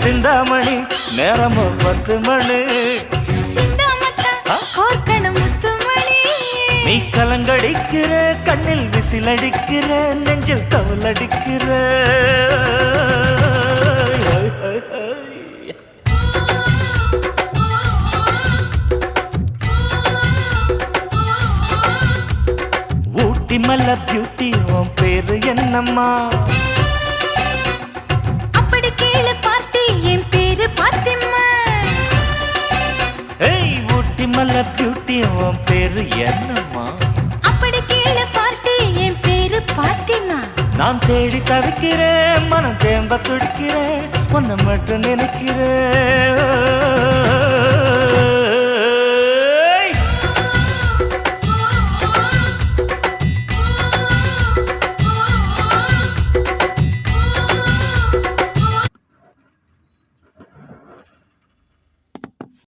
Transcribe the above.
சிந்தாமணி நேரமோ 10 மணி நீ கலங்கடிக்கிற கண்ணில் விசில் அடிக்கிற நெஞ்சில் கவலடிக்கிற ஊட்டி மல்ல பியூட்டி உன் பேரு என்னம்மா அப்படி கேளு பார்த்தி என் பேரு பாத்திமா ஏய் ஊட்டி மல்ல பியூட்டி உன் பேரு என்னம்மா அப்படி கேளு பார்த்தி என் பேரு பாத்திமா நான் தேடி தவிக்கிறேன் மனம் தேம்ப துடிக்கிறேன் உன்னை மட்டும் நினைக்கிறேன்